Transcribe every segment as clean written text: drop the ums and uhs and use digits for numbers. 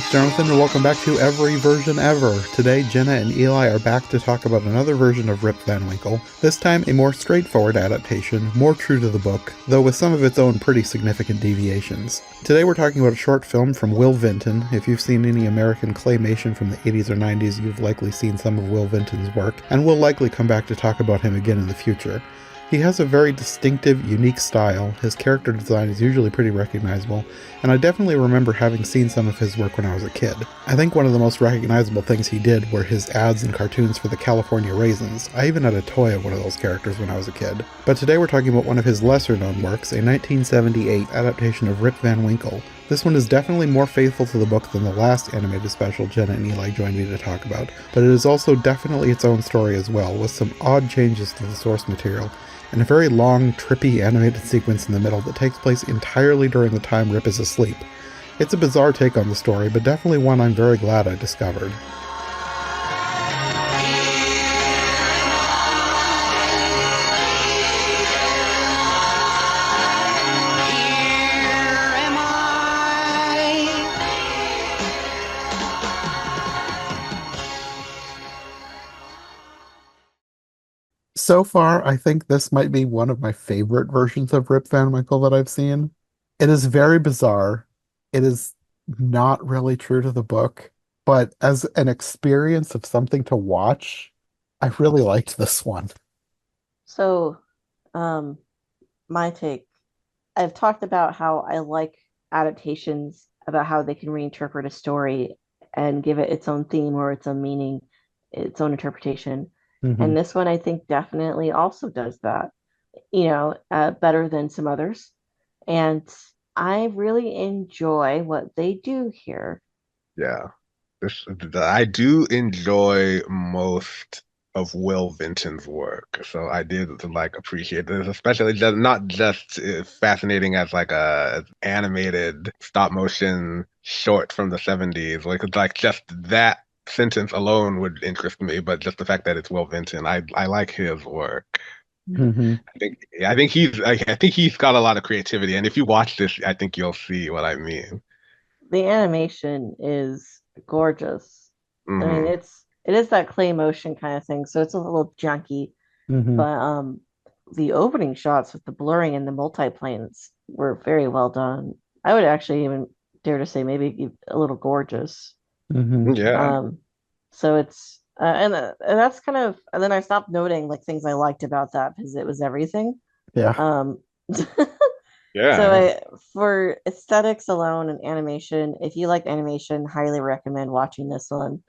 it's Jonathan, and welcome back to Every Version Ever. Today, Jenna and Eli are back to talk about another version of Rip Van Winkle, this time a more straightforward adaptation, more true to the book, though with some of its own pretty significant deviations. Today we're talking about a short film from Will Vinton. If you've seen any American claymation from the 80s or 90s, you've likely seen some of Will Vinton's work, and we'll likely come back to talk about him again in the future. He has a very distinctive, unique style. His character design is usually pretty recognizable, and I definitely remember having seen some of his work when I was a kid. I think one of the most recognizable things he did were his ads and cartoons for the California Raisins. I even had a toy of one of those characters when I was a kid. But today we're talking about one of his lesser-known works, a 1978 adaptation of Rip Van Winkle. This one is definitely more faithful to the book than the last animated special Jenna and Eli joined me to talk about, but it is also definitely its own story as well, with some odd changes to the source material, and a very long, trippy animated sequence in the middle that takes place entirely during the time Rip is asleep. It's a bizarre take on the story, but definitely one I'm very glad I discovered. So far, I think this might be one of my favorite versions of Rip Van Winkle that I've seen. It is very bizarre. It is not really true to the book, but as an experience of something to watch, I really liked this one. So, um, my take, I've talked about how I like adaptations, about how they can reinterpret a story and give it its own theme or its own meaning, its own interpretation. Hmm. And this one, I think, definitely also does that, better than some others. And I really enjoy what they do here. Yeah. This, I do enjoy most of Will Vinton's work, so I did like appreciate this, especially just not just fascinating as like a animated stop motion short from the 70s. Like just that sentence alone would interest me, but just the fact that it's Will Vinton, I like his work. Hmm. I think he's got a lot of creativity, and if you watch this, I think you'll see what I mean. The animation is gorgeous. I mean, Hmm. it is that clay motion kind of thing, so it's a little junky, Hmm. but the opening shots with the blurring and the multiplanes were very well done. I would actually even dare to say maybe a little gorgeous. Hmm. Yeah. Um, so it's and that's kind of, and then I stopped noting like things I liked about that because it was everything. Yeah. Um, so Yeah. for aesthetics alone and animation, if you like animation, highly recommend watching this one.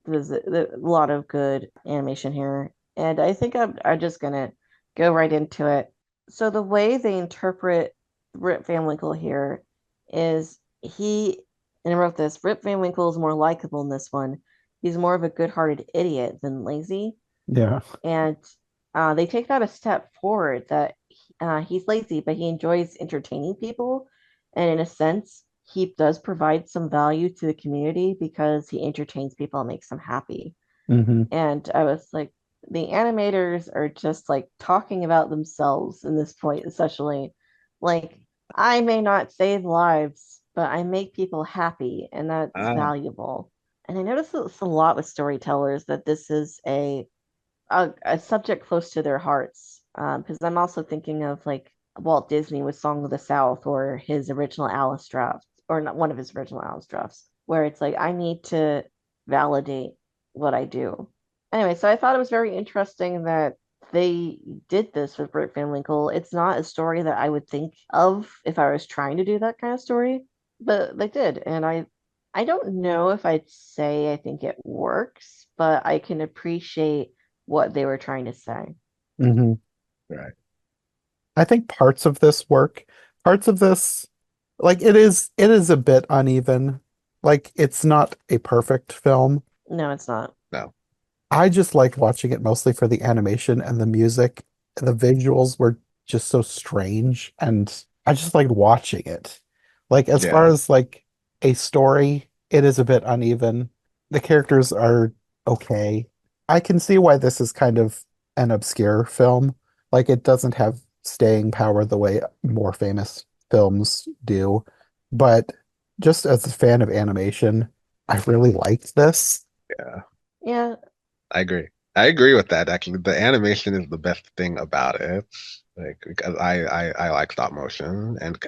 There's a lot of good animation here, and I think I'm just gonna go right into it. So the way they interpret Rip Van Winkle here is and I wrote this, Rip Van Winkle is more likable in this one. He's more of a good-hearted idiot than lazy, Yeah. and they take that a step forward that he's lazy, but he enjoys entertaining people, and in a sense, he does provide some value to the community because he entertains people and makes them happy. Hmm. And I was like, the animators are just like talking about themselves in this point, especially like, I may not save lives, but I make people happy, and that's Ah, valuable. And I notice this a lot with storytellers that this is a subject close to their hearts. Because I'm also thinking of like Walt Disney with Song of the South or his original Alice draft, or not one of his original Alice drafts, where it's like, I need to validate what I do. Anyway, so I thought it was very interesting that they did this with Rip Van Winkle. It's not a story that I would think of if I was trying to do that kind of story, but they did. And I don't know if I'd say I think it works, but I can appreciate what they were trying to say. Hmm. right. I think parts of this work, parts of this, like it is a bit uneven. Like it's not a perfect film. No, it's not. No. I just liked watching it mostly for the animation and the music. The visuals were just so strange, and I just liked watching it. Like as far Yeah. as like a story, it is a bit uneven. The characters are okay. I can see why this is kind of an obscure film. Like it doesn't have staying power the way more famous films do. But just as a fan of animation, I really liked this. Yeah, Yeah, I agree. I agree with that. Actually, the animation is the best thing about it. Like, because I like stop motion and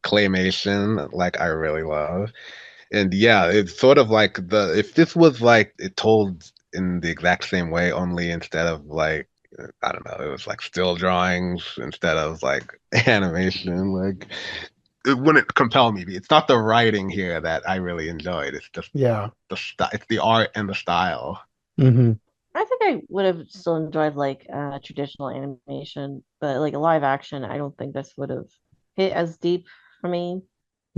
claymation, like I really love. And yeah, it's sort of like the if this was like it told in the exact same way, only instead of like I don't know, it was like still drawings instead of like animation. Like it wouldn't compel me. It's not the writing here that I really enjoyed. It's just Yeah. it's the art and the style. Hmm. I think I would have still enjoyed like traditional animation, but like a live action, I don't think this would have hit as deep for me.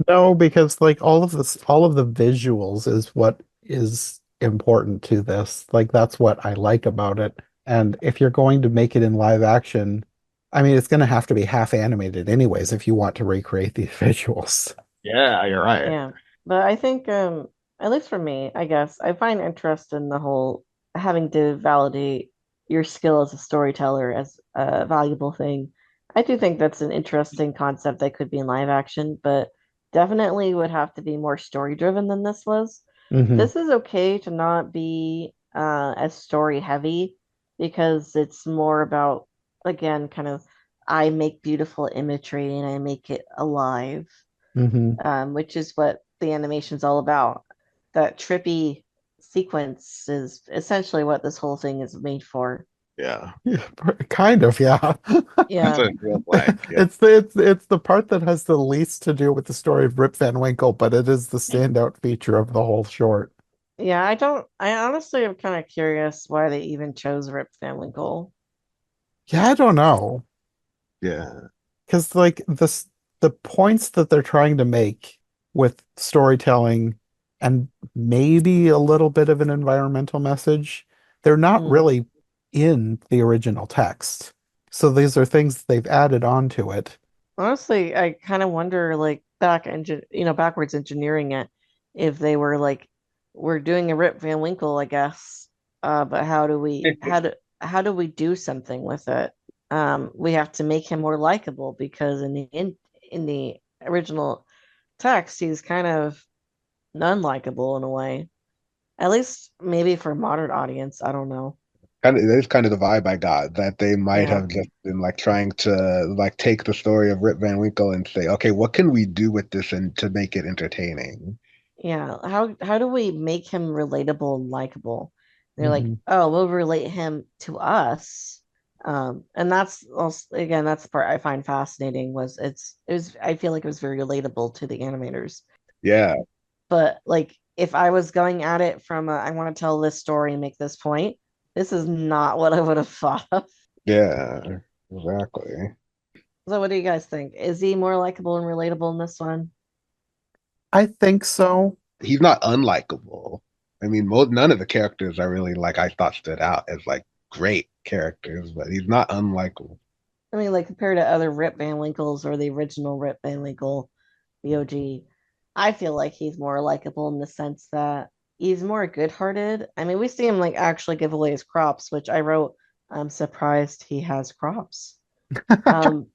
No, because like all of the visuals is what is important to this. Like that's what I like about it. And if you're going to make it in live action, I mean, it's going to have to be half animated anyways if you want to recreate these visuals. Yeah, you're right. Yeah, but I think at least for me, I guess I find interest in the whole having to validate your skill as a storyteller as a valuable thing. I do think that's an interesting concept that could be in live action, but definitely would have to be more story driven than this was. Hmm. This is okay to not be as story heavy because it's more about, again, kind of I make beautiful imagery and I make it alive, Hmm. which is what the animation's all about. That trippy sequence is essentially what this whole thing is made for. Yeah, Yeah, kind of, yeah. that's Yeah, what it feels like. Yeah. It's the part that has the least to do with the story of Rip Van Winkle, but it is the standout feature of the whole short. yeah. I honestly am kind of curious why they even chose Rip Van Winkle. Yeah, I don't know. Yeah. Because like the points that they're trying to make with storytelling and maybe a little bit of an environmental message, they're not Mm. really in the original text. So these are things they've added onto it. Honestly, I kind of wonder, like backwards engineering it, if they were like, we're doing a Rip Van Winkle, I guess, but how do we do something with it? We have to make him more likable because in the original text, he's kind of unlikable in a way. At least maybe for a modern audience, I don't know. Kind of, that's kind of the vibe I got that they might Yeah. have just been like trying to like take the story of Rip Van Winkle and say, okay, what can we do with this and to make it entertaining? Yeah, how do we make him relatable and likable? They're like, Hmm. oh, we'll relate him to us. And that's also, again, that's the part I find fascinating was it was I feel like it was very relatable to the animators. Yeah, But like if I was going at it from I want to tell this story and make this point, this is not what I would have thought of. yeah, exactly. So what do you guys think? Is he more likable and relatable in this one? I think so. He's not unlikable. I mean, none of the characters I really like I thought stood out as like great characters, but he's not unlikable. I mean, like compared to other Rip Van Winkles or the original Rip Van Winkle, the OG, I feel like he's more likable in the sense that he's more good-hearted. I mean, we see him like actually give away his crops, which I wrote, I'm surprised he has crops. Um,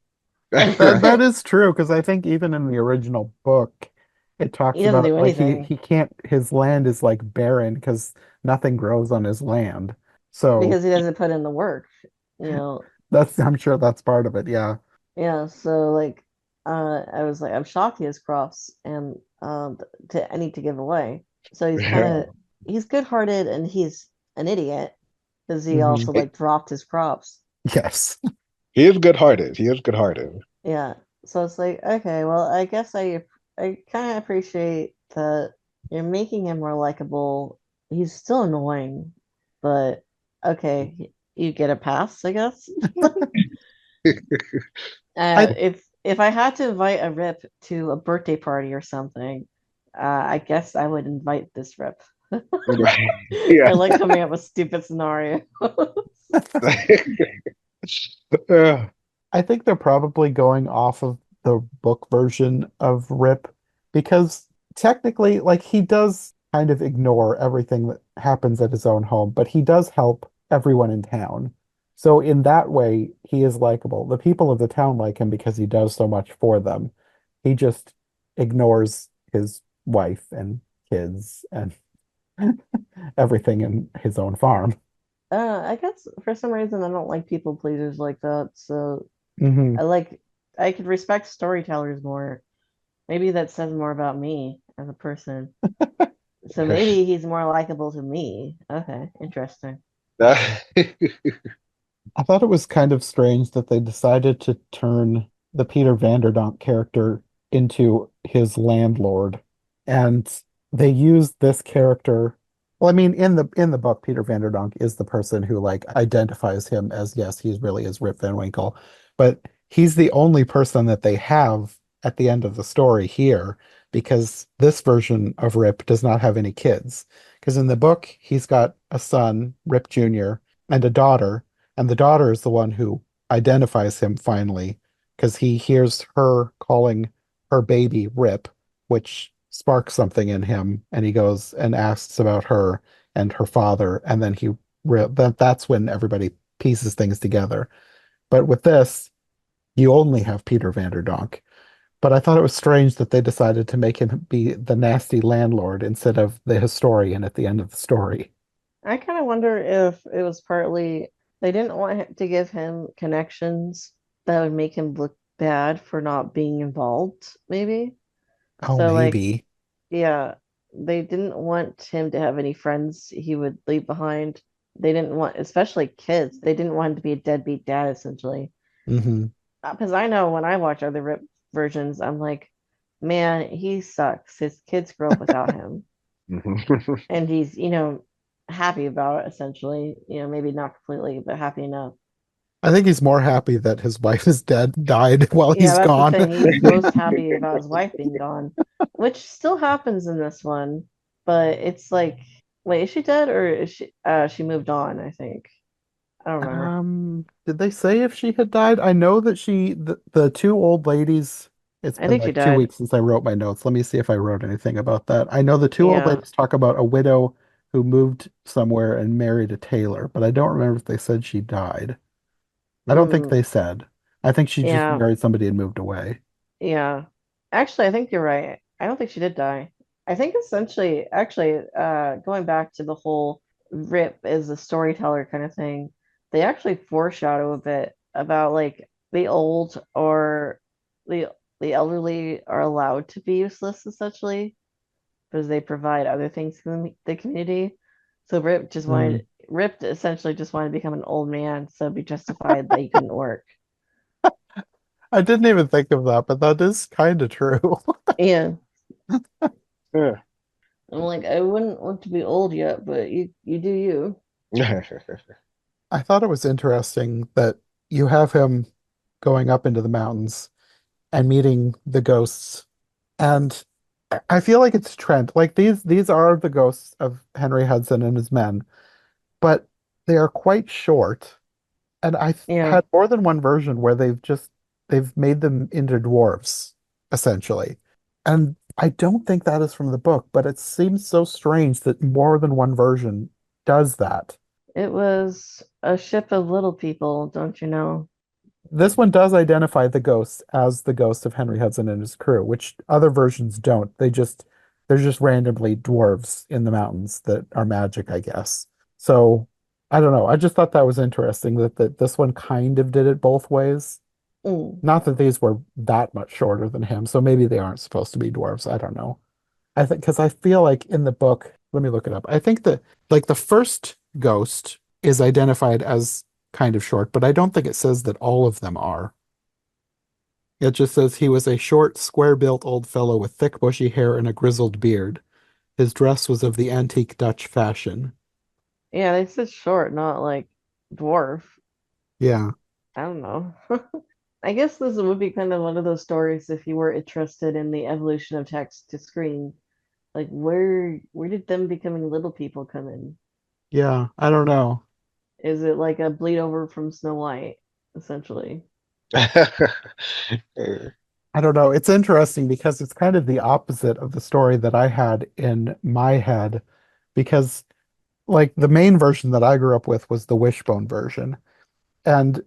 That he is true because I think even in the original book, it talks doesn't about do like anything he can't his land is like barren because nothing grows on his land. So because he doesn't put in the work, you know. that's I'm sure that's part of it. Yeah. Yeah, so like I was like I'm shocked he has crops and to I need to give away. So he's kind Yeah. of he's good-hearted and he's an idiot because he Hmm. also like dropped his crops. Yes. He is good-hearted. He is good-hearted. Yeah. So it's like okay, well I guess I kind of appreciate that you're making him more likable. He's still annoying, but okay, you get a pass, I guess. I If I had to invite a Rip to a birthday party or something, I guess I would invite this Rip. Right. Yeah. I like coming up with stupid scenarios. Yeah. I think they're probably going off of the book version of Rip because technically, like, he does kind of ignore everything that happens at his own home, but he does help everyone in town. So, in that way, he is likable. The people of the town like him because he does so much for them. He just ignores his wife and kids and everything in his own farm. I guess for some reason I don't like people pleasers like that. So Hmm. I like I could respect storytellers more. Maybe that says more about me as a person. So maybe he's more likable to me. Okay, interesting. That- I thought it was kind of strange that they decided to turn the Peter Vanderdonk character into his landlord. And they used this character. Well, I mean, in the book, Peter Vanderdonk is the person who like identifies him as yes, he's really is Rip Van Winkle. But he's the only person that they have at the end of the story here because this version of Rip does not have any kids. Because in the book, he's got a son, Rip Jr., and a daughter and the daughter is the one who identifies him finally because he hears her calling her baby Rip, which sparks something in him. And he goes and asks about her and her father. And then that's when everybody pieces things together. But with this, you only have Peter Vanderdonk. But I thought it was strange that they decided to make him be the nasty landlord instead of the historian at the end of the story. I kind of wonder if it was partly they didn't want to give him connections that would make him look bad for not being involved, maybe. Oh, So, like, maybe. yeah, they didn't want him to have any friends he would leave behind. They didn't want, especially kids, they didn't want him to be a deadbeat dad, essentially. Hmm. Because I know when I watch other Rip versions, I'm like, man, he sucks. His kids grow up without him. And he's, happy about it, essentially. Maybe not completely, but happy enough. I think he's more happy that his wife is dead, died while Yeah, he's that's the gone. thing. He's most happy about his wife being gone, which still happens in this one, but it's like, wait, is she dead or is she moved on, I think. I don't remember. Did they say if she had died? I know that the two old ladies, it's I been think she like 2 weeks died. since I wrote my notes. Let me see if I wrote anything about that. I know the two old Yeah. ladies talk about a widow who moved somewhere and married a tailor, but I don't remember if they said she died. I don't think Mm, they said. I think she just yeah. married somebody and moved away. Yeah. Actually, I think you're right. I don't think she did die. I think essentially, actually, going back to the whole Rip as a storyteller kind of thing, they actually foreshadow a bit about like the old or the the elderly are allowed to be useless essentially because they provide other things to the community. So Hmm. Rip essentially just wanted to become an old man, so it'd be justified that he couldn't work. I didn't even think of that, but that is kind of true. Yeah. Yeah. I'm like, I wouldn't want to be old yet, but you do you. I thought it was interesting that you have him going up into the mountains and meeting the ghosts. And I feel like it's Trent. Like these are the ghosts of Henry Hudson and his men, but they are quite short. And Yeah, had more than one version where they've made them into dwarves, essentially. And I don't think that is from the book, but it seems so strange that more than one version does that. it was a ship of little people, don't you know? This one does identify the ghosts as the ghost of Henry Hudson and his crew, which other versions don't. They're just randomly dwarves in the mountains that are magic, I guess. So I don't know. I just thought that was interesting that this one kind of did it both ways. Mm, Not that these were that much shorter than him, so maybe they aren't supposed to be dwarves. I don't know. I think because I feel like in the book, let me look it up. I think that like the first ghost is identified as kind of short, but I don't think it says that all of them are. It just says he was a short, square-built old fellow with thick, bushy hair and a grizzled beard. His dress was of the antique Dutch fashion. yeah, they said short, not like dwarf. Yeah, I don't know. I guess this would be kind of one of those stories if you were interested in the evolution of text to screen. Like where did them becoming little people come in? yeah. I don't know. Is it like a bleed over from Snow White, essentially? I don't know. It's interesting because it's kind of the opposite of the story that I had in my head. Because, like, the main version that I grew up with was the Wishbone version. And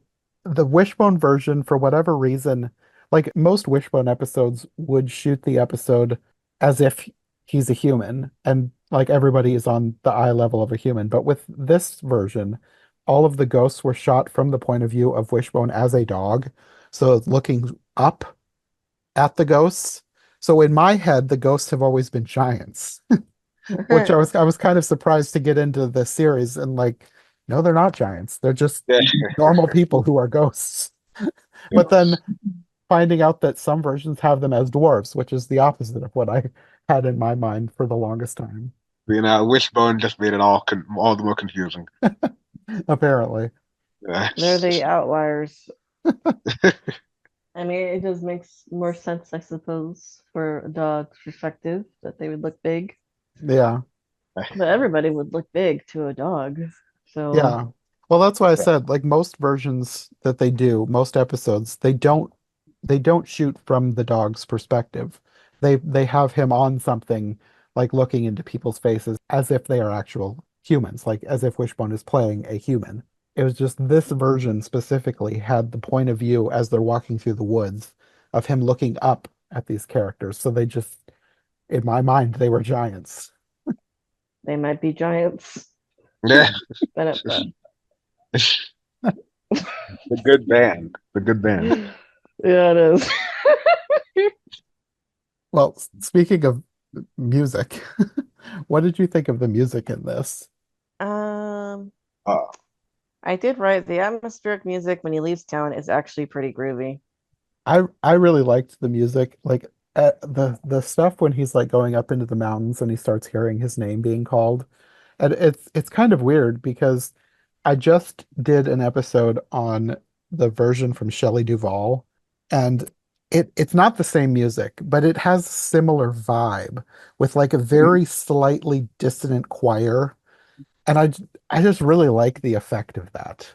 the Wishbone version, for whatever reason, like most Wishbone episodes would shoot the episode as if he's a human and like everybody is on the eye level of a human. But with this version, all of the ghosts were shot from the point of view of Wishbone as a dog. So it's looking up at the ghosts. So in my head, the ghosts have always been giants, which I was kind of surprised to get into the series and like, no, they're not giants. They're just Yeah. normal people who are ghosts. But then finding out that some versions have them as dwarves, which is the opposite of what I had in my mind for the longest time, Wishbone just made it all the more confusing. apparently. Yeah. They're the outliers. I mean, it just makes more sense, I suppose, for a dog's perspective that they would look big. Yeah. But everybody would look big to a dog. So Yeah. Well, that's why I said like most versions that they do, most episodes, they don't shoot from the dog's perspective. They have him on something like looking into people's faces as if they are actual humans, like as if Wishbone is playing a human. It was just this version specifically had the point of view as they're walking through the woods of him looking up at these characters. So they just, in my mind, they were giants. they might be giants. Yeah. But The good band. The good band. yeah, it is. Well, speaking of music, what did you think of the music in this? Um, Uh, I did write the atmospheric music when he leaves town is actually pretty groovy. I really liked the music, like the stuff when he's like going up into the mountains and he starts hearing his name being called. And it's kind of weird because I just did an episode on the version from Shelley Duvall, and it's not the same music, but it has similar vibe with like a very slightly dissonant choir, and I just really like the effect of that.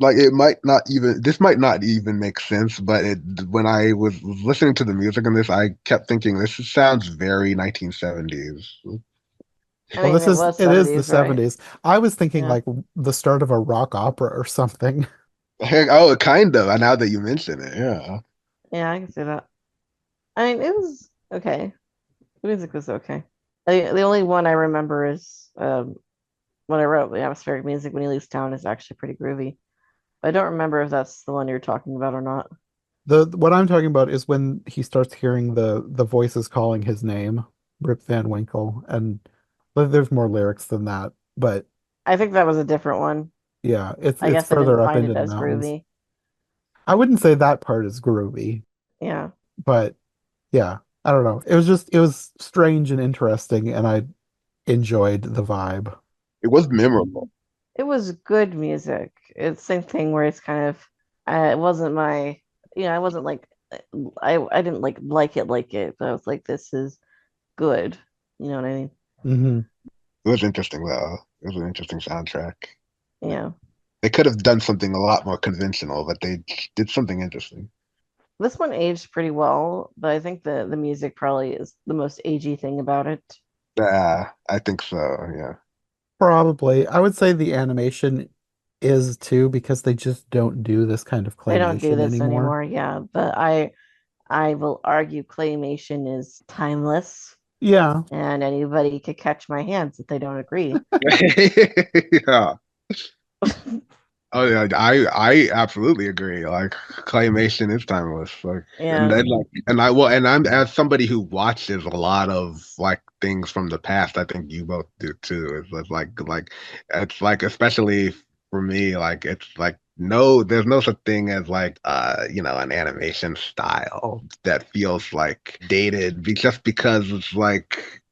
like it might not even this might not even make sense, but when I was listening to the music in this, I kept thinking this sounds very 1970s. I Well, mean, it was it is the 70s, right? 70s. I was thinking Yeah. like the start of a rock opera or something. Heck, oh, kind of. Now that you mention it, yeah. Yeah, I can see that. I mean, it was okay. The music was okay. The only one I remember is when I wrote the atmospheric music when he leaves town is actually pretty groovy. I don't remember if that's the one you're talking about or not. The what I'm talking about is when he starts hearing the voices calling his name, Rip Van Winkle, and there's more lyrics than that, but I think that was a different one. yeah, it's I it's guess I further didn't up find into it the as mountains. groovy. I wouldn't say that part is groovy, Yeah. but yeah, I don't know. It was strange and interesting, and I enjoyed the vibe. It was memorable. It was good music. It's the same thing where it's kind of it wasn't my I wasn't like I didn't like it, but I was like this is good. You know what I mean? Hmm. It was interesting though. It was an interesting soundtrack. Yeah. They could have done something a lot more conventional, but they did something interesting. This one aged pretty well, but I think the music probably is the most agey thing about it. Yeah, I think so. Yeah. Probably. I would say the animation is too because they just don't do this kind of They don't do claymation this anymore. anymore, yeah, but I will argue claymation is timeless, Yeah. and anybody could catch my hands if they don't agree. Yeah. Oh yeah, I absolutely agree. Like claymation is timeless. Like and Yeah, then like and I well and I'm as somebody who watches a lot of like things from the past, I think you both do too. It's like it's like especially for me, like it's like no there's no such thing as like an animation style that feels like dated just because it's like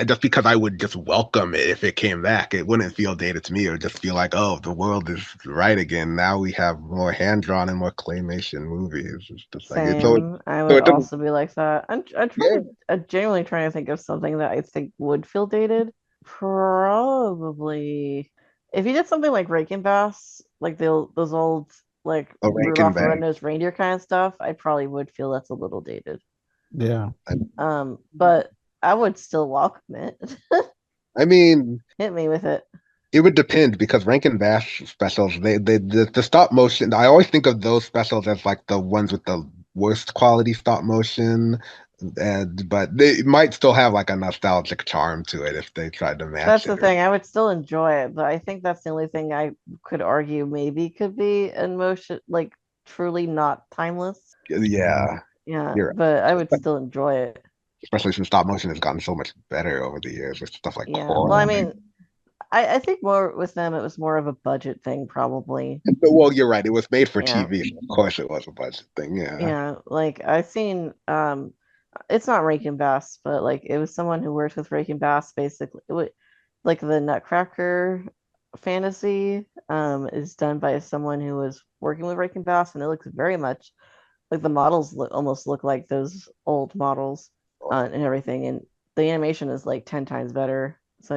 just because I would just welcome it if it came back, it wouldn't feel dated to me. It would just feel like, oh, the world is right again. Now we have more hand drawn and more claymation movies. It's just like it's so same. I so would it doesn't. also be like that. I'm Yeah, trying to genuinely trying to think of something that I think would feel dated. Probably if you did something like Rakin Bass, like those old like a Rankin Rudolph the bag. Red-Nosed Reindeer kind of stuff, I probably would feel that's a little dated. Yeah. But I would still welcome it. I mean, Hit me with it. it would depend because Rankin Bass specials, the stop motion. I always think of those specials as like the ones with the worst quality stop motion. and but they might still have like a nostalgic charm to it if they tried to match That's it. the thing. I would still enjoy it, but I think that's the only thing I could argue maybe could be in motion, like truly not timeless. Yeah, Yeah, you're but I would right. still enjoy it. Especially since stop motion has gotten so much better over the years with stuff like Yeah. Well, I Coraline. mean, I think more with them, it was more of a budget thing, probably. Well, you're right. It was made for Yeah. TV. So of course, it was a budget thing. Yeah. Yeah. Like I've seen, it's not Rankin Bass, but like it was someone who worked with Rankin Bass, basically. It would, like the Nutcracker fantasy, is done by someone who was working with Rankin Bass, and it looks very much like the models almost look like those old models, and everything, and the animation is like 10 times better. So,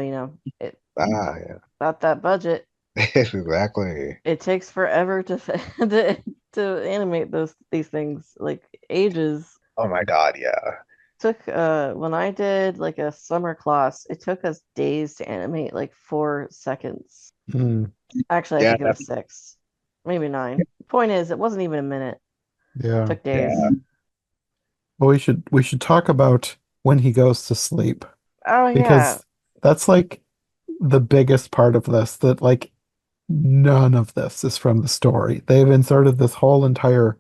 it Yeah. about that budget. Exactly. It takes forever to animate these things, like ages. Oh my God. Yeah. Took When I did like a summer class, it took us days to animate like 4 seconds. Mm, Actually, I Yeah. think it was six, maybe nine. Point is, it wasn't even a minute. yeah. Took days. Yeah. Well, we should talk about when he goes to sleep Oh yeah. because that's like the biggest part of this that like none of this is from the story. They've inserted this whole entire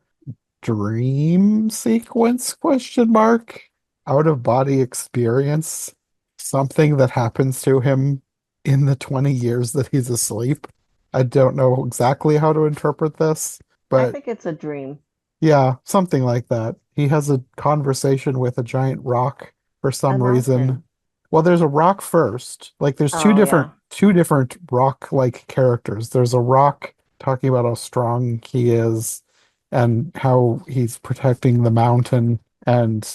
dream sequence question mark out of body experience, something that happens to him in the 20 years that he's asleep. I don't know exactly how to interpret this, I but think it's a dream. yeah, something like that. He has a conversation with a giant rock for A some reason. mountain. Well, there's a rock first. Like there's two Oh different yeah. two different rock-like characters. There's a rock talking about how strong he is and how he's protecting the mountain, and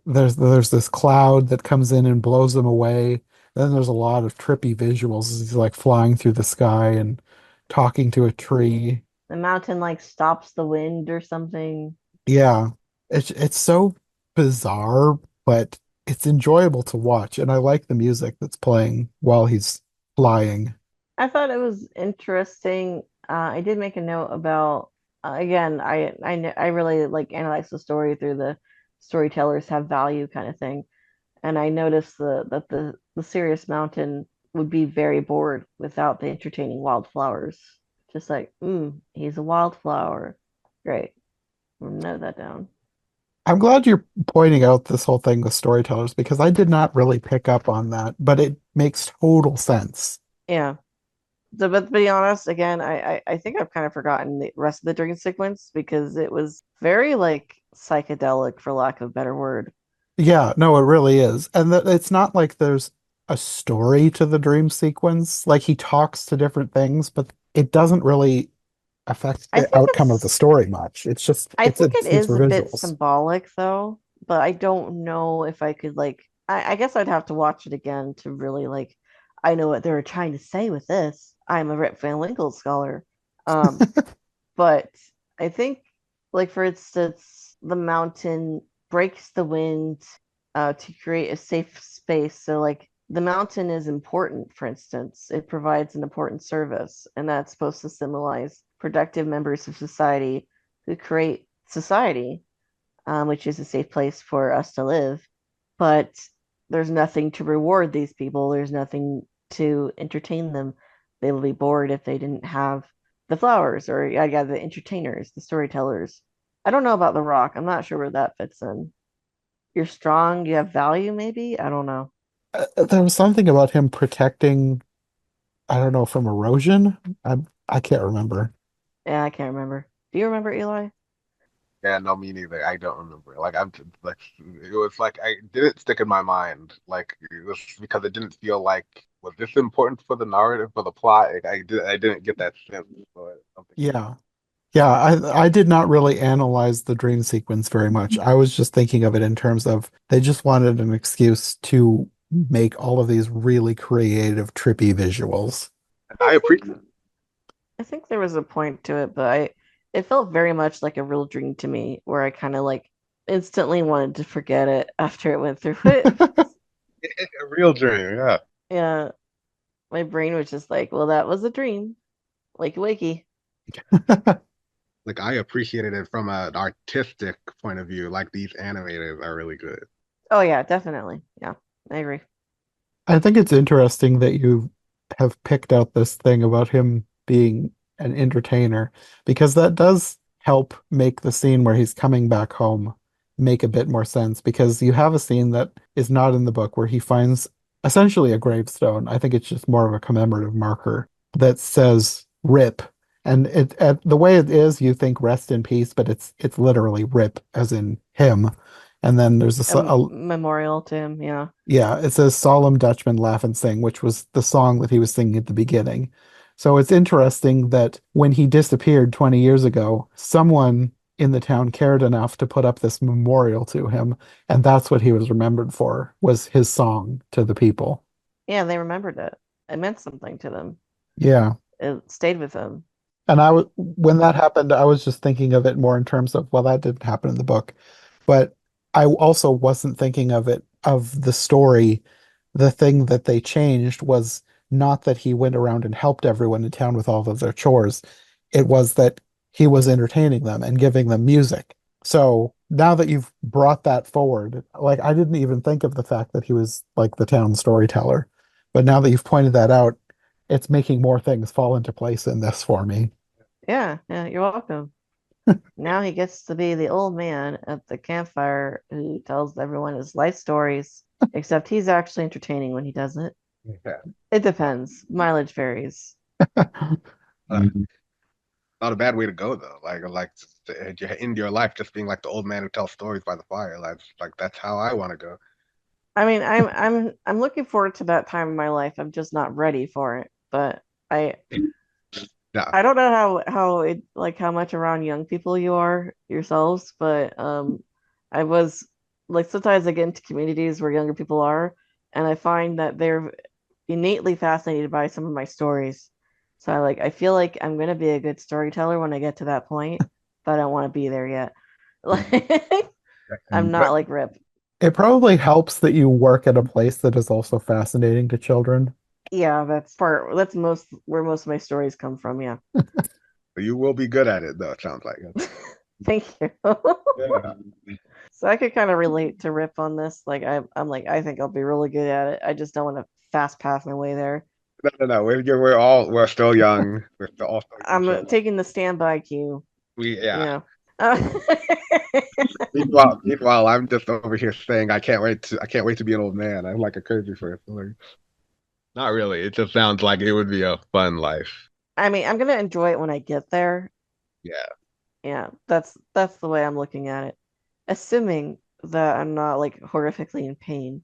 there's this cloud that comes in and blows him away. Then there's a lot of trippy visuals as he's like flying through the sky and talking to a tree. The mountain like stops the wind or something. Yeah, it's so bizarre, but it's enjoyable to watch, and I like the music that's playing while he's flying. I thought it was interesting. I did make a note about, again, I really like analyze the story through the storytellers have value kind of thing. And I noticed that the serious mountain would be very bored without the entertaining wildflowers. Just like, he's a wildflower. Great. We'll note that down. I'm glad you're pointing out this whole thing with storytellers because I did not really pick up on that, but it makes total sense. Yeah. So, but to be honest, again, I think I've kind of forgotten the rest of the dream sequence because it was very like psychedelic, for lack of a better word. Yeah, no, it really is. And that it's not like there's a story to the dream sequence. Like he talks to different things, but it doesn't really affect I the think outcome of the it's story much. It's just I it's a think it it's is for a bit visuals. symbolic though, but I don't know if I could like I guess I'd have to watch it again to really like I know what they were trying to say with this. I'm a Rip Van Winkle scholar. Um, but I think like for instance, the mountain breaks the wind to create a safe space. So like the mountain is important, for instance. It provides an important service, and that's supposed to symbolize productive members of society who create society, which is a safe place for us to live. But there's nothing to reward these people. There's nothing to entertain them. They will be bored if they didn't have the flowers or yeah, the entertainers, the storytellers. I don't know about the rock. I'm not sure where that fits in. You're strong, you have value, maybe? I don't know. There was something about him protecting, I don't know, from erosion. I can't remember. Yeah, I can't remember. Do you remember, Eli? Yeah, no, me neither. I don't remember. Like I'm like it was like I didn't stick in my mind. Like it was because it didn't feel like was this important for the narrative for the plot. Like, I didn't get that sense for something. Yeah. Yeah, I did not really analyze the dream sequence very much. I was just thinking of it in terms of they just wanted an excuse to make all of these really creative, trippy visuals. I I think appreciate. I think there was a point to it, but I it felt very much like a real dream to me, where I kind of like instantly wanted to forget it after it went through it. A real dream, yeah. Yeah, my brain was just like, well, that was a dream. Wakey wakey. Like I appreciated it from an artistic point of view. Like these animators are really good. Oh yeah, definitely. Yeah, I agree. I think it's interesting that you have picked out this thing about him being an entertainer because that does help make the scene where he's coming back home make a bit more sense because you have a scene that is not in the book where he finds essentially a gravestone. I think it's just more of a commemorative marker that says RIP. And the way it is, you think rest in peace, but it's literally RIP as in him. And then there's A memorial to him. Yeah. yeah, it says Solemn Dutchman Laugh and Sing, which was the song that he was singing at the beginning. So it's interesting that when he disappeared 20 years ago, someone in the town cared enough to put up this memorial to him, and that's what he was remembered for, was his song to the people. Yeah, they remembered it. It meant something to them. Yeah. It stayed with them. And when that happened, I was just thinking of it more in terms of, well, that didn't happen in the book. But I also wasn't thinking of it, of the story. The thing that they changed was not that he went around and helped everyone in town with all of their chores. It was that he was entertaining them and giving them music. So now that you've brought that forward, like I didn't even think of the fact that he was like the town storyteller. But now that you've pointed that out, it's making more things fall into place in this for me. Yeah, yeah, you're welcome. Now he gets to be the old man at the campfire who tells everyone his life stories, except he's actually entertaining when he does it. Yeah. It depends. Mileage varies. Not a bad way to go though. Like to end your life just being like the old man who tells stories by the fire. Like that's how I want to go. I mean, I'm looking forward to that time in my life. I'm just not ready for it. But I Yeah, I don't know how it like how much around young people you are yourselves, but I was like sometimes I get into communities where younger people are, and I find that they're innately fascinated by some of my stories. So I feel like I'm gonna be a good storyteller when I get to that point, but I don't want to be there yet. Like I'm not but like Rip. It probably helps that you work at a place that is also fascinating to children. Yeah, that's most where most of my stories come from, yeah. you will be good at it though. It sounds like. Thank you. Yeah. So I could kind of relate to Rip on this. Like I'm like I think I'll be really good at it. I just don't want to fast pass my way there. No, no, no. We're still young. We're still all still young I'm children. taking the standby cue, Yeah. you know. Uh, Meanwhile, I'm just over here saying I can't wait to be an old man. I'm like a crazy person. Like, not really. It just sounds like it would be a fun life. I mean, I'm gonna enjoy it when I get there. Yeah. Yeah, that's the way I'm looking at it. Assuming that I'm not like horrifically in pain.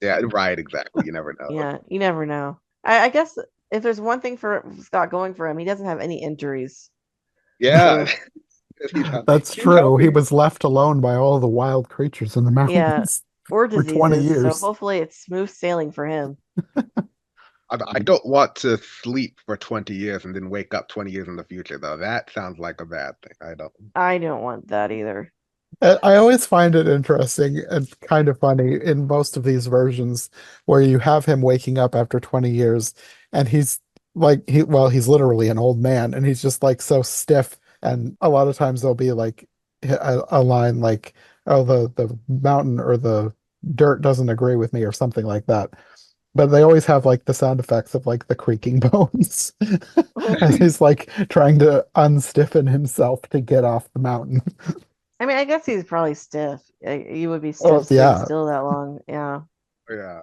Yeah, right, exactly. You never know. Yeah, you never know. I guess if there's one thing for Scott going for him, he doesn't have any injuries. Yeah. So That's He's true. He healthy. was left alone by all the wild creatures in the yeah, mountains or for 20 diseases. So years. hopefully it's smooth sailing for him. I don't want to sleep for 20 years and then wake up 20 years in the future, though. That sounds like a bad thing. I don't. I don't want that either. I always find it interesting and kind of funny in most of these versions where you have him waking up after 20 years and he's like he's literally an old man and he's just like so stiff and a lot of times there'll be like a line like oh the mountain or the dirt doesn't agree with me or something like that. But they always have like the sound effects of like the creaking bones as he's like trying to unstiffen himself to get off the mountain. I mean, I guess he's probably stiff. You would be stiff Oh staying yeah. still that long. Yeah. Yeah.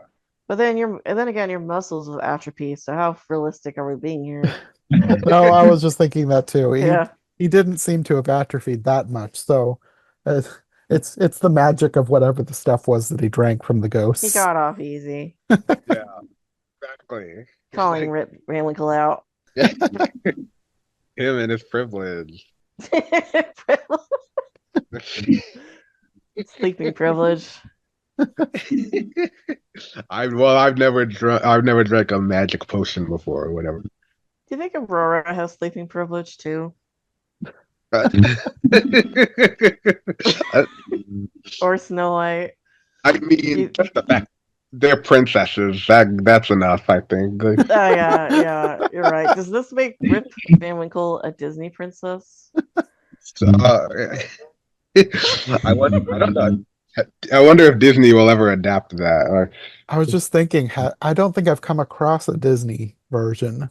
But then and then again, your muscles will atrophy. So how realistic are we being here? No, I was just thinking that too. Yeah, He didn't seem to have atrophied that much, so uh, it's the magic of whatever the stuff was that he drank from the he ghosts. got off easy. Yeah, exactly. It's Calling like Rip Van Winkle out. him and his privilege. Sleeping privilege. I've never drank a magic potion before or whatever. Do you think Aurora has sleeping privilege too? But- Or Snow White? I mean, You, just the fact they're princesses. That's enough, I think. Like, yeah, yeah, you're right. Does this make Rip Van Winkle a Disney princess? so, I don't know. I wonder if Disney will ever adapt that. Or I was just thinking, I don't think I've come across a Disney version.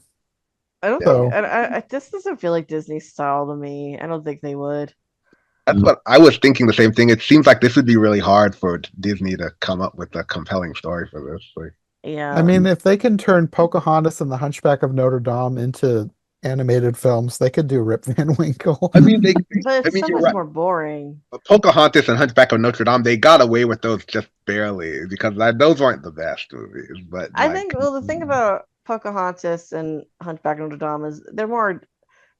I don't think yeah, So, this doesn't feel like Disney style to me. I don't think they would. that's what I was thinking. The same thing. It seems like this would be really hard for Disney to come up with a compelling story for this. Like, I Yeah. mean, if they can turn Pocahontas and the Hunchback of Notre Dame into animated films, they could do Rip Van Winkle. I mean, they. But I it's mean, so you're much right. more boring. Pocahontas and Hunchback of Notre Dame, they got away with those just barely because those weren't the best movies. But I like, think, well, the thing about Pocahontas and Hunchback of Notre Dame is they're more,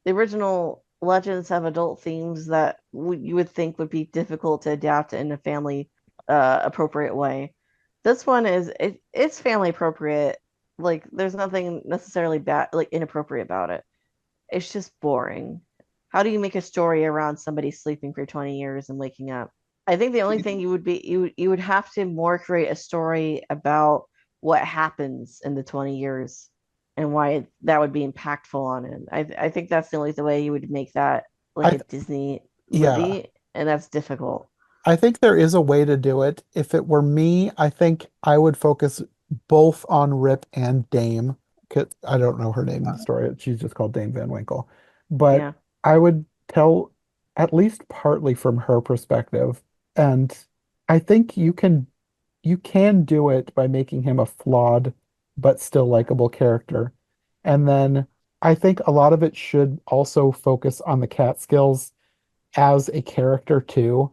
the original legends have adult themes that you would think would be difficult to adapt in a family appropriate way. This one it's family appropriate. Like there's nothing necessarily bad, like inappropriate about it. It's just boring. How do you make a story around somebody sleeping for 20 years and waking up? I think the only thing you would have to more create a story about what happens in the 20 years and why that would be impactful on it. I think that's the only the way you would make that like I a Disney yeah, movie, and that's difficult. I think there is a way to do it. If it were me, I think I would focus both on Rip and Dame. 'Cause I don't know her name in the story. She's just called Dame Van Winkle. But Yeah. I would tell at least partly from her perspective. And I think you can do it by making him a flawed but still likable character. And then I think a lot of it should also focus on the Catskills as a character too,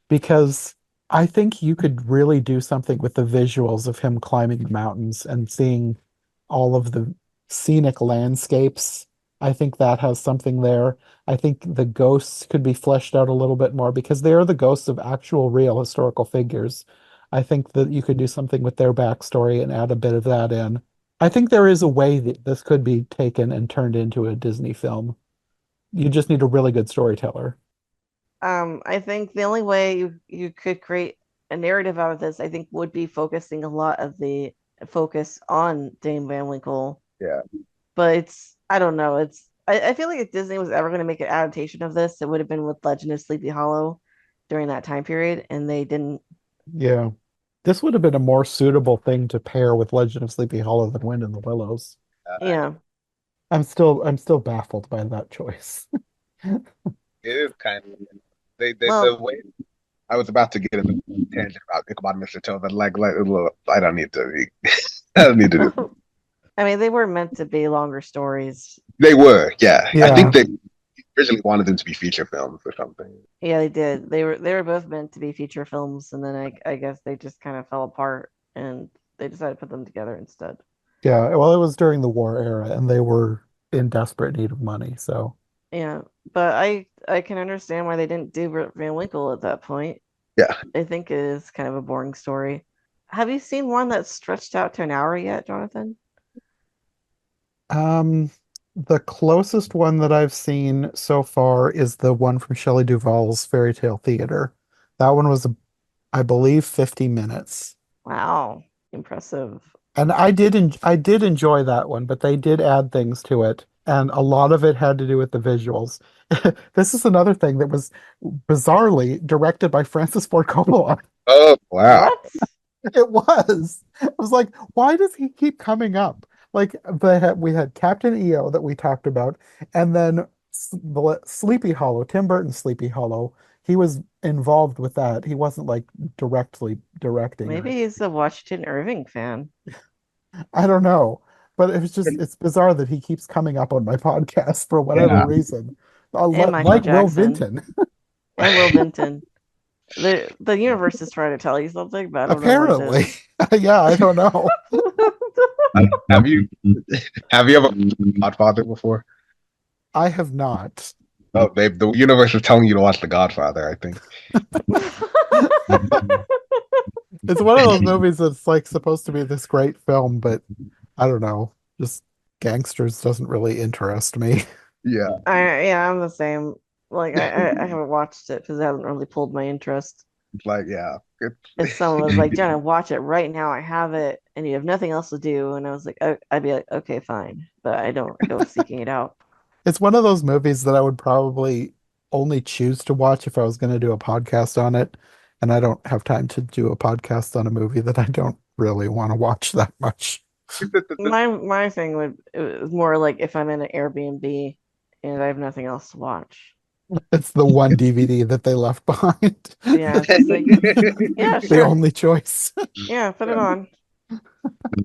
because I think you could really do something with the visuals of him climbing the mountains and seeing all of the scenic landscapes. I think that has something there. I think the ghosts could be fleshed out a little bit more because they are the ghosts of actual real historical figures. I think that you could do something with their backstory and add a bit of that in. I think there is a way that this could be taken and turned into a Disney film. You just need a really good storyteller. I think the only way you could create a narrative out of this, I think, would be focusing a lot of the focus on Dame Van Winkle. yeah, But it's I don't know. I feel like if Disney was ever going to make an adaptation of this, it would have been with Legend of Sleepy Hollow during that time period, and they didn't. Yeah. This would have been a more suitable thing to pair with Legend of Sleepy Hollow than Wind in the Willows. I Yeah. I'm still baffled by that choice. it is kind of they the Well, way I was about to get into a tangent about Ichabod and Mr. Toad, but look, I don't need to. I don't need to do. I mean, they were meant to be longer stories. They were, yeah. I think Yeah. they originally wanted them to be feature films or something. Yeah, they did. They were both meant to be feature films, and then I guess they just kind of fell apart, and they decided to put them together instead. Yeah. Well, it was during the war era and they were in desperate need of money. So, Yeah, but I can understand why they didn't do Rip Van Winkle at that point. Yeah. I think it is kind of a boring story. Have you seen one that's stretched out to an hour yet, Jonathan? um, the closest one that I've seen so far is the one from Shelley Duvall's Fairy Tale Theater. That one was, I believe, 50 minutes. Wow, impressive. And I did enjoy that one, but they did add things to it, and a lot of it had to do with the visuals. This is another thing that was bizarrely directed by Francis Ford Coppola. Oh wow. What? It was. I was like, why does he keep coming up? Like we had Captain EO that we talked about, and then Sleepy Hollow, Tim Burton's Sleepy Hollow. He was involved with that. He wasn't like directly directing or Maybe he's a Washington Irving fan. I don't know, but it's bizarre that he keeps coming up on my podcast for whatever Yeah. reason. And Michael Like Will Jackson Vinton, and Will Vinton. The universe is trying to tell you something, but I don't know what it apparently. is. Yeah, I don't know. Have you have you ever watched Godfather before? I have not. Oh, the universe is telling you to watch The Godfather, I think. It's one of those movies that's like supposed to be this great film, but I don't know. Just gangsters doesn't really interest me. Yeah. Yeah, I'm the same. Like I haven't watched it because it hasn't really pulled my interest. It's like, yeah. If someone was like, Jenna, watch it right now, I have it, and you have nothing else to do, and I was like, I'd be like, okay, fine, but I don't go seeking it out. It's one of those movies that I would probably only choose to watch if I was going to do a podcast on it. and I don't have time to do a podcast on a movie that I don't really want to watch that much. My thing would it was more like if I'm in an Airbnb and I have nothing else to watch. It's the one DVD that they left behind. Yeah, it's just like yeah, The sure. only choice. Yeah, put it on.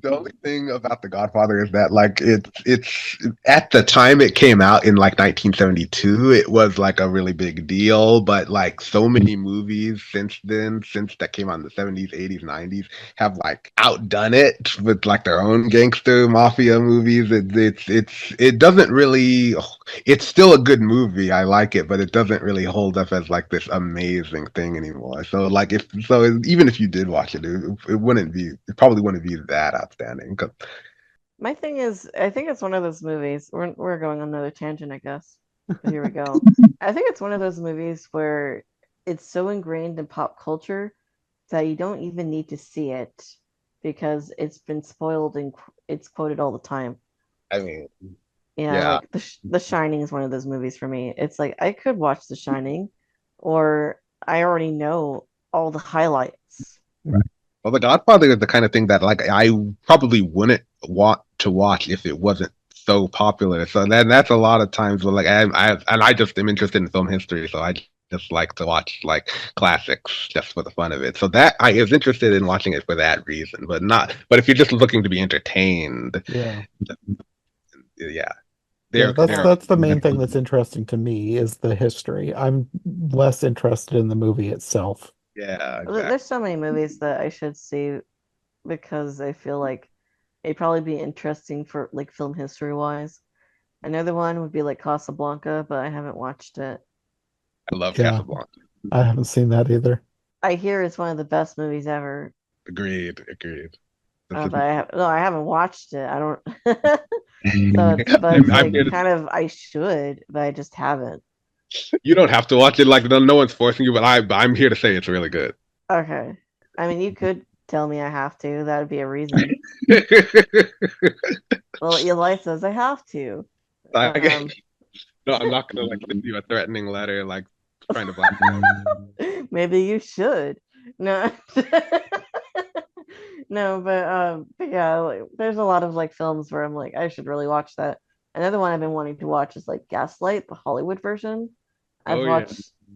The only thing about The Godfather is that like it's at the time it came out in like 1972, it was like a really big deal, but like so many movies since then, since that came out in the 70s, 80s, 90s, have like outdone it with like their own gangster mafia movies. It doesn't really it's still a good movie. I like it, but it doesn't really hold up as like this amazing thing anymore. So like if so even if you did watch it, it probably wouldn't be that outstanding. My thing is, I think it's one of those movies. We're going on another tangent, I guess. But here we go. I think it's one of those movies where it's so ingrained in pop culture that you don't even need to see it because it's been spoiled and it's quoted all the time. I mean, Yeah, yeah. like The Shining is one of those movies for me. It's like I could watch The Shining, or I already know all the highlights. Right. Well, The Godfather is the kind of thing that like I probably wouldn't want to watch if it wasn't so popular. So that's a lot of times where like I just am interested in film history, so I just like to watch like classics just for the fun of it. So that I was interested in watching it for that reason, but not. But if you're just looking to be entertained, Yeah. yeah, Yeah, they're that's they're that's the main thing that's interesting to me is the history. I'm less interested in the movie itself. yeah, There's exactly. so many movies that I should see because I feel like it'd probably be interesting for like film history wise. Another one would be like Casablanca, but I haven't watched it. I love Yeah, Casablanca. I haven't seen that either. I hear it's one of the best movies ever, Agreed, agreed. This but is- I haven't watched it. I don't. But it's I'm like here to kind of I should, but I just haven't. You don't have to watch it. Like no one's forcing you, but I'm here to say it's really good. Okay. I mean, you could tell me I have to. That would be a reason. Well, Eli says I have to. I, Um, no, I'm not gonna like send you a threatening letter, like trying to blackmail maybe you should. No. No, but yeah, like, there's a lot of like films where I'm like, I should really watch that. Another one I've been wanting to watch is like Gaslight, the Hollywood version. you. Oh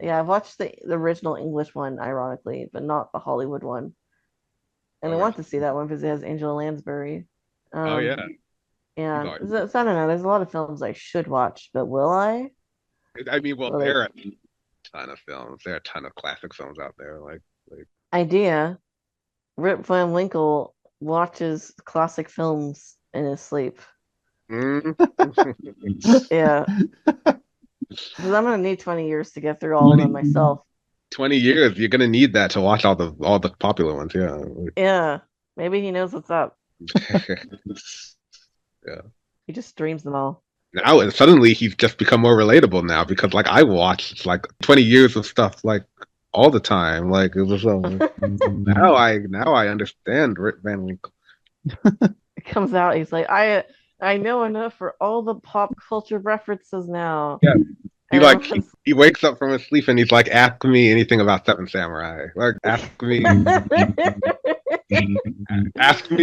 yeah. I've watched the original English one, ironically, but not the Hollywood one. And I Oh want to really? see that one because it has Angela Lansbury. Oh Um, yeah. He's yeah, always. so I don't know. There's a lot of films I should watch, but will I? I mean, well, Really? there are a ton of films. There are a ton of classic films out there. Like. Idea. Rip Van Winkle watches classic films in his sleep. Mm. Yeah, because I'm gonna need 20 years to get through all of 20, them myself. 20 years. You're gonna need that to watch all the popular ones. Yeah. Yeah, maybe he knows what's up. Yeah. He just streams them all. Now and suddenly he's just become more relatable now because like I watched like 20 years of stuff like all the time. Like it was now I understand Rip Van Winkle. It comes out, he's like, I know enough for all the pop culture references now. Yeah. He And like I'm he wakes up from his sleep and he's like, ask me anything about Seven Samurai. Like ask me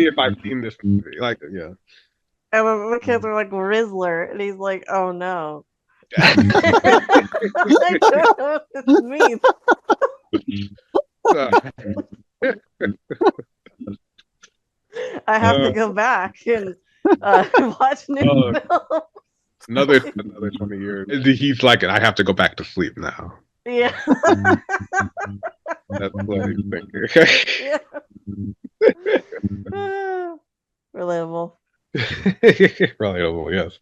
if I've seen this movie. Like yeah. and then the kids are like Rizzler, and he's like, oh no. Yeah. I don't know what this means. Uh, I have to uh, go back and watch new uh, films. another 20 years. He's like, I have to go back to sleep now. Yeah. That's what he's thinking. Yeah. Relatable. Relatable, yes.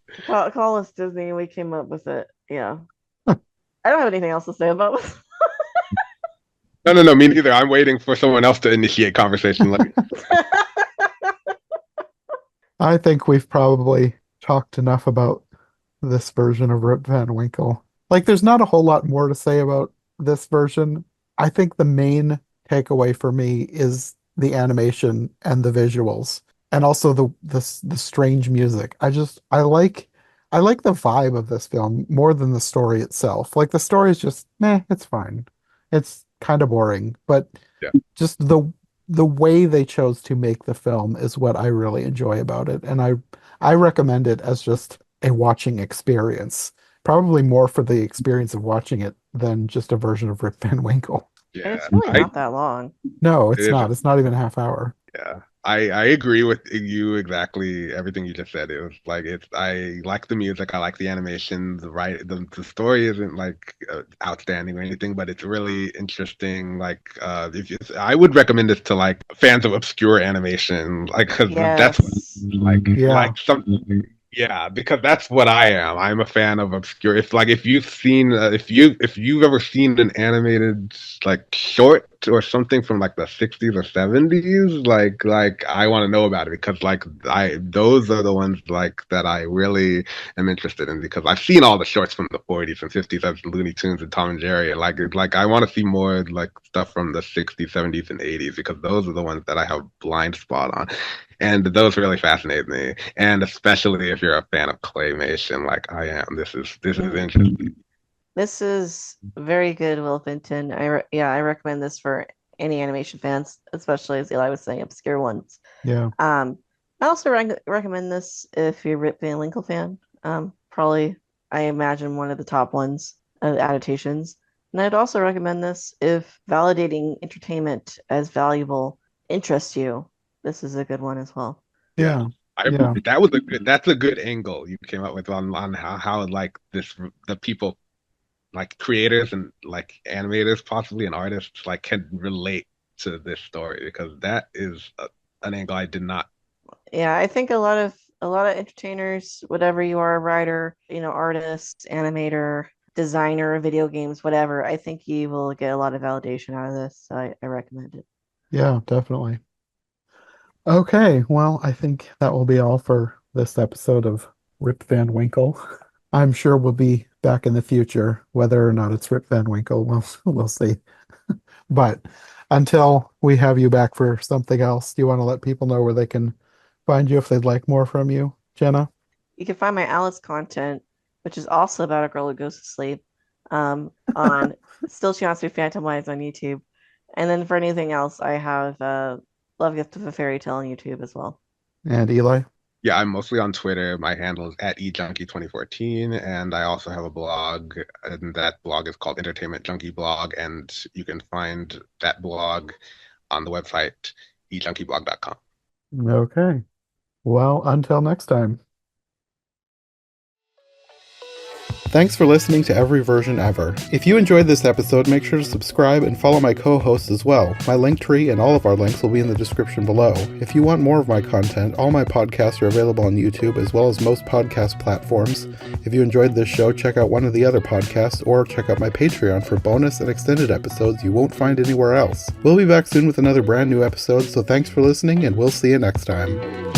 Call us Disney, and we came up with it. Yeah. I don't have anything else to say about this. No, me neither. I'm waiting for someone else to initiate conversation. Like, I think we've probably talked enough about this version of Rip Van Winkle. Like, there's not a whole lot more to say about this version. I think the main takeaway for me is the animation and the visuals, and also the strange music. I like the vibe of this film more than the story itself. Like the story is just meh, it's fine. It's kind of boring, but Yeah. just the way they chose to make the film is what I really enjoy about it, and I recommend it as just a watching experience. Probably more for the experience of watching it than just a version of Rip Van Winkle. And Yeah. it's really not that long. No, It it's is. not. It's not even a half hour. Yeah, I agree with you exactly everything you just said. It was like I like the music, I like the animation, the story isn't like outstanding or anything, but it's really interesting. Like if you, I would recommend this to like fans of obscure animation, like because that's Yes. Yeah. like something. Yeah, because that's what I am. I'm a fan of obscure. If you've seen if you've ever seen an animated like short or something from like the 60s or 70s, like I want to know about it because like I those are the ones like that I really am interested in because I've seen all the shorts from the 40s and 50s as Looney Tunes and Tom and Jerry. Like I want to see more like stuff from the 60s, 70s, and 80s because those are the ones that I have blind spot on. And those really fascinate me, and especially if you're a fan of claymation, like I am. This is interesting. This is very good, Will Vinton. I recommend this for any animation fans, especially as Eli was saying, obscure ones. Yeah. I also recommend this if you're a Rip Van Winkle fan. Probably, I imagine one of the top ones of adaptations. And I'd also recommend this if validating entertainment as valuable interests you. This is a good one as well. Yeah. Yeah. Yeah. That's a good angle you came up with on how like the people like creators and like animators possibly and artists like can relate to this story because that is an angle I did not. Yeah, I think a lot of entertainers, whatever you are, a writer, artist, animator, designer of video games, whatever, I think you will get a lot of validation out of this. So I recommend it. Yeah, definitely. Okay, well, I think that will be all for this episode of Rip Van Winkle. I'm sure we'll be back in the future, whether or not it's Rip Van Winkle, we'll see. But until we have you back for something else, do you want to let people know where they can find you if they'd like more from you, Jenna? You can find my Alice content, which is also about a girl who goes to sleep, on Still She Wants to Be Phantomwise on YouTube. And then for anything else, I have Love Gift of a Fairy Tale on YouTube as well. And Eli? Yeah, I'm mostly on Twitter. My handle is at ejunkie2014, and I also have a blog, and that blog is called Entertainment Junkie Blog, and you can find that blog on the website ejunkiblog.com. Okay. Well, until next time. Thanks for listening to Every Version Ever. If you enjoyed this episode, make sure to subscribe and follow my co-hosts as well. My Linktree and all of our links will be in the description below. If you want more of my content, all my podcasts are available on YouTube as well as most podcast platforms. If you enjoyed this show, check out one of the other podcasts or check out my Patreon for bonus and extended episodes you won't find anywhere else. We'll be back soon with another brand new episode, so thanks for listening and we'll see you next time.